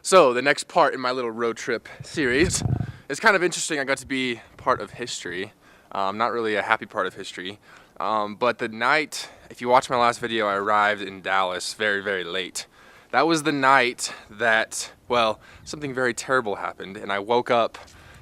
So the next part in my little road trip series is kind of interesting. I got to be part of history. Not really a happy part of history, but the night, if you watch my last video, I arrived in Dallas very, very late. That was the night that, well, something very terrible happened, and I woke up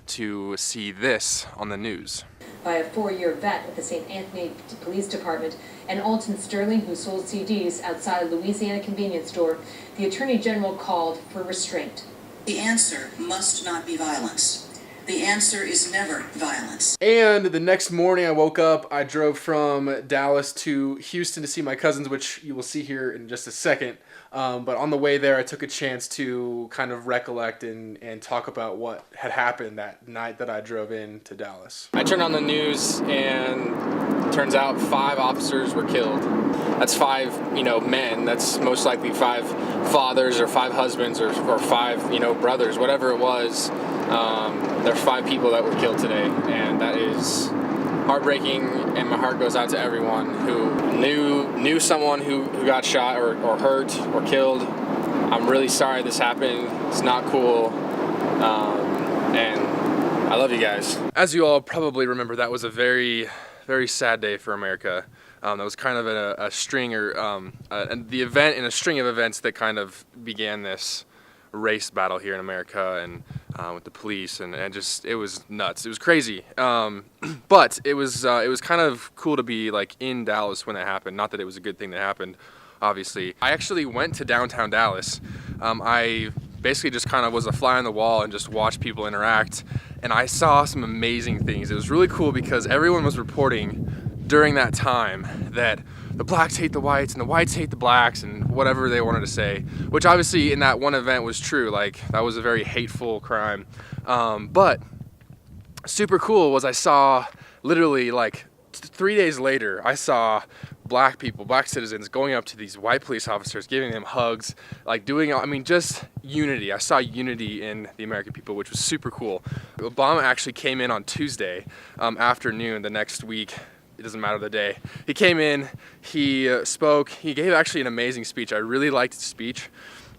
to see this on the news. By a 4-year vet at the St. Anthony Police Department, and Alton Sterling, who sold CDs outside a Louisiana convenience store, the Attorney General called for restraint. The answer must not be violence. The answer is never violence. And the next morning I woke up, I drove from Dallas to Houston to see my cousins, which you will see here in just a second. But on the way there, I took a chance to kind of recollect and talk about what had happened that night that I drove in to Dallas. I turned on the news and it turns out 5 officers were killed. That's 5, men. That's most likely 5 fathers or 5 husbands or 5, brothers, whatever it was. There's 5 people that were killed today, and that is heartbreaking, and my heart goes out to everyone who knew someone who got shot or hurt or killed. I'm really sorry this happened. It's not cool, and I love you guys. As you all probably remember, that was a very, very sad day for America. That was kind of a string the event in a string of events that kind of began this race battle here in America, and with the police, and just, it was nuts. It was crazy, but it was kind of cool to be like in Dallas when it happened. Not that it was a good thing that happened, obviously. I actually went to downtown Dallas. I basically just kind of was a fly on the wall and just watched people interact, and I saw some amazing things. It was really cool because everyone was reporting during that time that the blacks hate the whites and the whites hate the blacks and whatever they wanted to say, which obviously in that one event was true. Like, that was a very hateful crime. But super cool was I saw literally like 3 days later, I saw black people, black citizens going up to these white police officers, giving them hugs, like doing, just unity. I saw unity in the American people, which was super cool. Obama actually came in on Tuesday afternoon the next week. It doesn't matter the day. He came in, he spoke, he gave actually an amazing speech. I really liked his speech,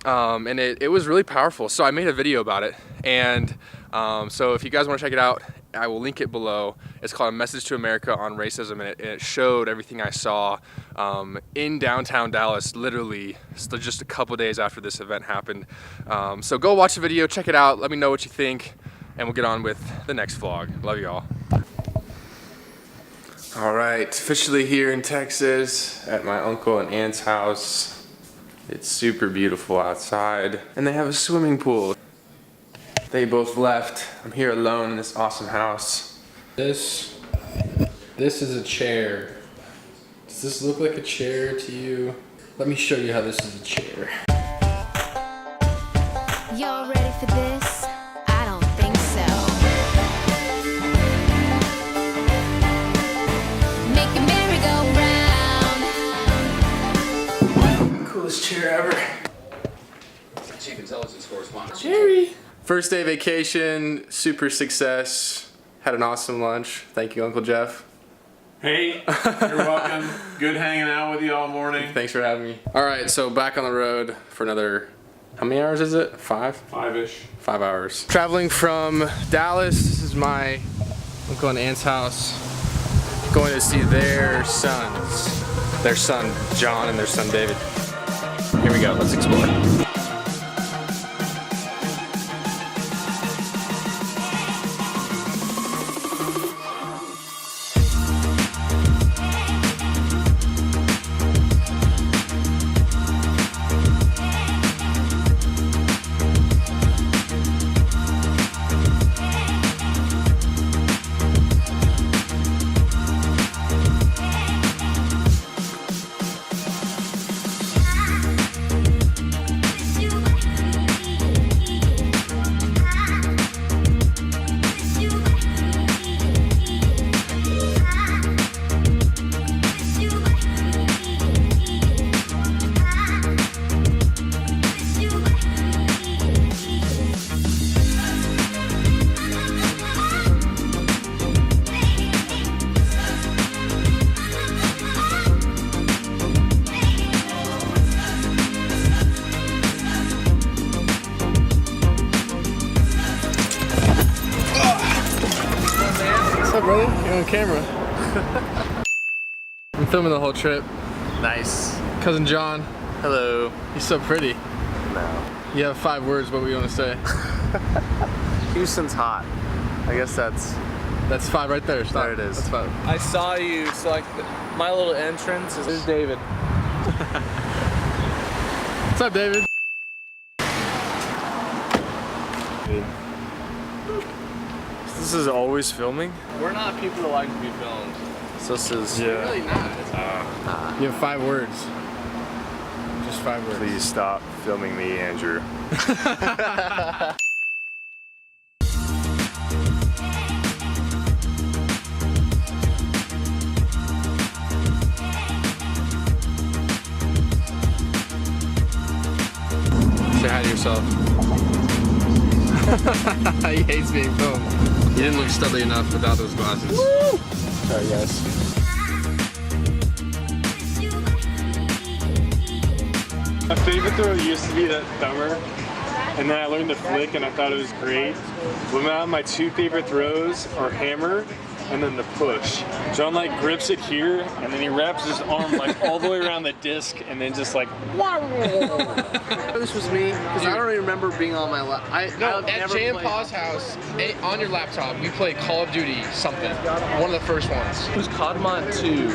and it was really powerful. So I made a video about it, and so if you guys want to check it out, I will link it below. It's called A Message to America on Racism, and it showed everything I saw in downtown Dallas, literally just a couple days after this event happened. So go watch the video, check it out, let me know what you think, and we'll get on with the next vlog. Love you all. All right, officially here in Texas at my uncle and aunt's house. It's super beautiful outside, and they have a swimming pool. They both left. I'm here alone in this awesome house. This is a chair. Does this look like a chair to you? Let me show you how this is a chair. Y'all ready for this? I don't think so. Make a merry-go-round. Coolest chair ever. Chief Intelligence Correspondent. Jerry. First day vacation, super success. Had an awesome lunch. Thank you, Uncle Jeff. Hey, you're welcome. Good hanging out with you all morning. Thanks for having me. All right, so back on the road for another, how many hours is it? 5? 5-ish. 5 hours. Traveling from Dallas. This is my uncle and aunt's house. Going to see their sons. Their son John and their son David. Here we go, let's explore. up, brother? You're on camera. I'm filming the whole trip. Nice. Cousin John, Hello. you're so pretty. No. You have 5 words, what we want to say? Houston's hot. I guess that's. That's 5 right there. Stop. There it is. That's 5. I saw you select my little entrance. There's David. What's up, David? This is always filming? We're not people that like to be filmed. So this is. Yeah. Really not. You have 5 words. Just 5 words. Please stop filming me, Andrew. Say hi to yourself. He hates being filmed. You didn't look studly enough without those glasses. Woo! Sorry, guys. My favorite throw used to be that thumber, and then I learned the flick and I thought it was great. But now my 2 favorite throws are hammer and then the push. John like grips it here and then he wraps his arm like all the way around the disc and then just like This was me because I don't even remember being on my lap. At Jay and Pa's house, on your laptop, we played Call of Duty something. One of the first ones. It was COD 2.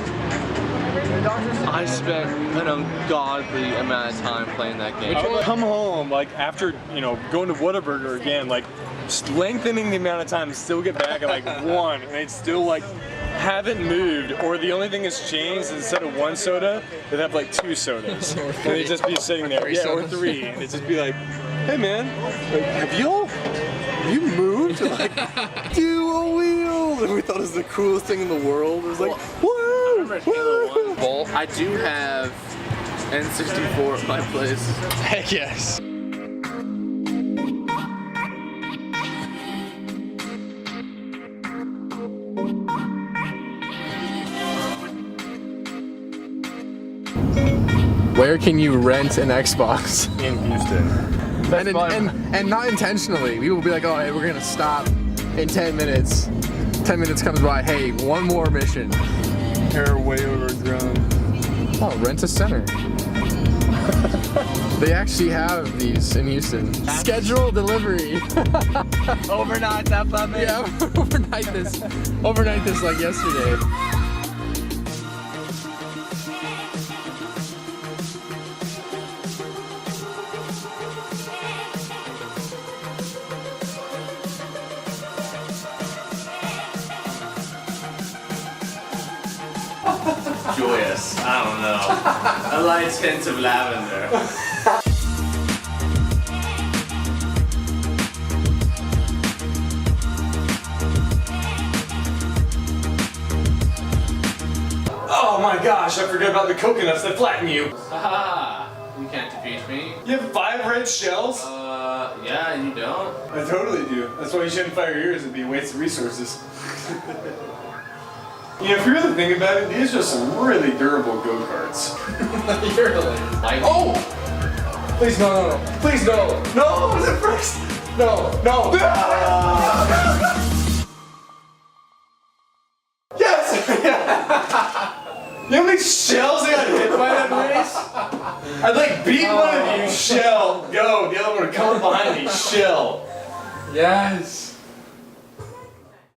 I spent an ungodly amount of time playing that game. I would come home like after, you know, going to Whataburger again, like just lengthening the amount of time and still get back at like 1 and they'd still like haven't moved, or the only thing that's changed is instead of 1 soda, they'd have like 2 sodas. And they'd just be sitting there, yeah, or 3. And it'd just be like, hey man, like, have you moved? Like, do a wheel! And we thought it was the coolest thing in the world. It was like, woo! Bowl. I do have N64 at my place. Heck yes. Where can you rent an Xbox? In Houston. And not intentionally. We will be like, oh, hey, we're gonna stop in 10 minutes. 10 minutes comes by, hey, 1 more mission. Hair way overgrown. Oh, Rent a Center. They actually have these in Houston. Schedule delivery. Overnight that puppy. Yeah, overnight this like yesterday. Joyous. I don't know. A light hint of lavender. Oh my gosh, I forgot about the coconuts that flatten you. Haha. You can't defeat me. You have 5 red shells? Yeah, you don't. I totally do. That's why you shouldn't fire yours, it'd be a waste of resources. You know, if you really think about it, these are some really durable go-karts. You're like, Oh! Please no. Please no. No, was it first? No. Yes! You know how many shells I got hit by that race? I'd like beat one of you, shell, go. The other one would come up behind me, shell. Yes.